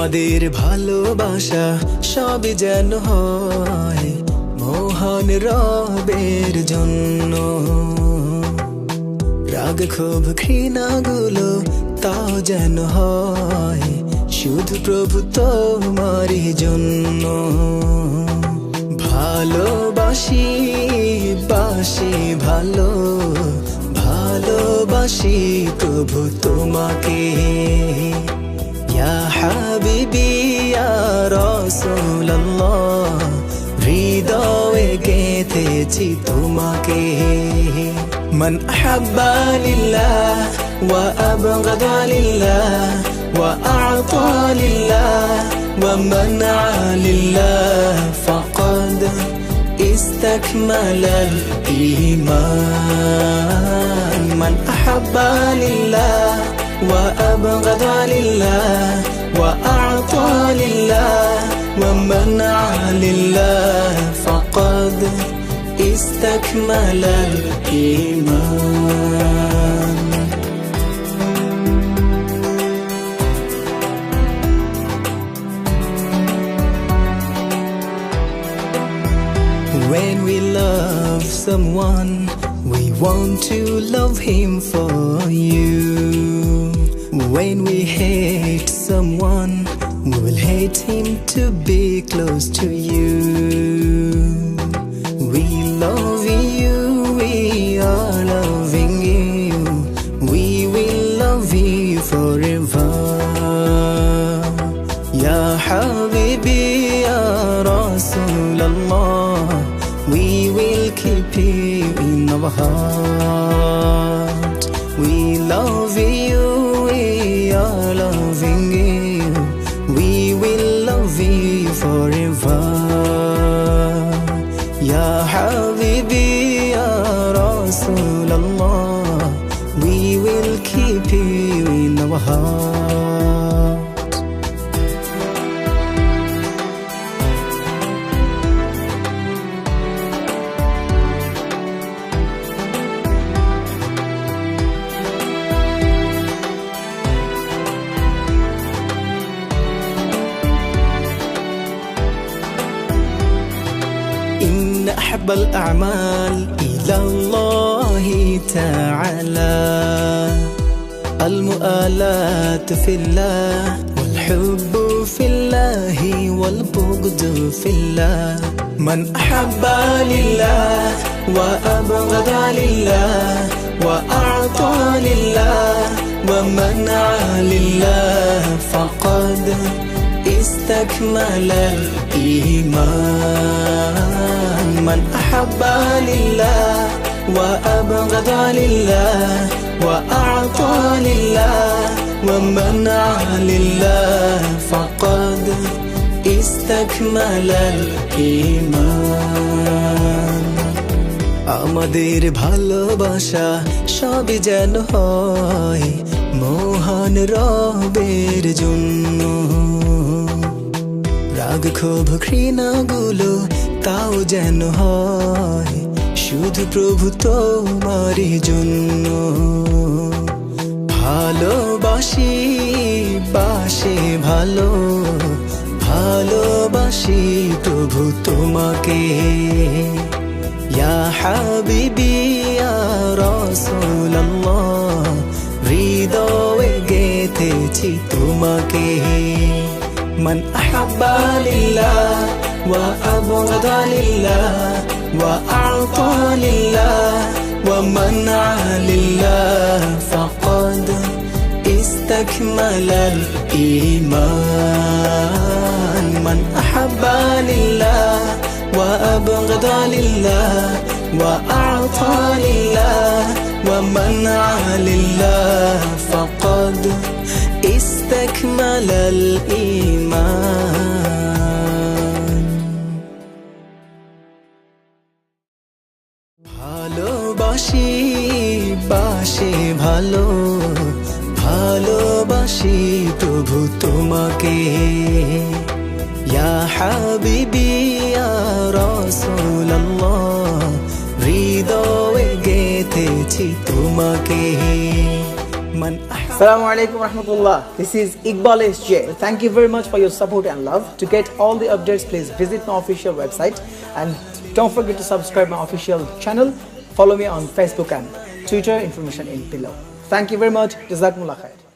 আমাদের ভালোবাসা সবই যেন হয় মহান রবের জন্য। রাগ ক্ষোভ ঘৃণাগুলো তাও যেন হয় শুধু প্রভু তোমারই জন্য। ভালোবাসি বাসি ভালো ভালোবাসি প্রভু তোমাকে। ইয়া হাবিবি ইয়া রাসূলুল্লাহ, হৃদয়ে গেঁথেছি তোমাকে। মান আহাব্বা লিল্লাহ ওয়া আবগাদা লিল্লাহ ওয়া আ'তা লিল্লাহ ওয়া মানআ লিল্লাহ ফাকাদ ইসতাকমালাল ঈমান। মান আহাব্বা লিল্লাহ ওয়া আবগাদা লিল্লাহ ওয়া আ'তা লিল্লাহ ওয়া মানআ লিল্লাহ ফাকাদ ইসতাকমালাল ঈমান। When we love someone, we want to love him for you. When we hate someone, we will hate him to be close to you. We love you, we are loving you, we will love you forever. Ya Habibi, Ya Rasulallah, we will keep you in our heart. We love you, we are loving you, we will love you forever. Ya Habibi, Ya Rasulallah, we will keep you in our heart. إن أحب الأعمال إلى الله تعالى المؤالات في الله والحب في الله والبغض في الله. من أحب لله وأبغض لله وأعطى لله ومنع لله فقد استكمل الإيمان. من أحب لله وأبغض لله وأعطى لله ومنع لله فقد استكمل الإيمان. আমাদের ভালোবাসা সবই যেন হয় মহান রবের জন্য। রাগ ক্ষোভ ঘৃণাগুলো তাও যেন হয় শুধু প্রভু তোমারই জন্য। ভালোবাসি বাসি ভালো ভালোবাসি প্রভু তোমাকে। ইয়া হাবিবি ইয়া রাসূলুল্লাহ, হৃদয়ে গেঁথেছি তোমাকে। من أحب لله وأبغض لله وأعطى لله ومنع لله فقد استكمل الإيمان. من أحب لله وأبغض لله وأعطى لله ومنع لله فقد استكمل الإيمان. ভালোবাসি বাসি ভালো ভালোবাসি প্রভু তোমাকে। ইয়া হাবিবি ইয়া রাসূলুল্লাহ, হৃদয়ে গেঁথেছি তোমাকে। মান Assalamu alaikum warahmatullah. This is Iqbal SJ. Thank you very much for your support and love. To get all the updates, please visit my official website and don't forget to subscribe my official channel. Follow me on Facebook and Twitter, information in below. Thank you very much. Jazakumullah khair.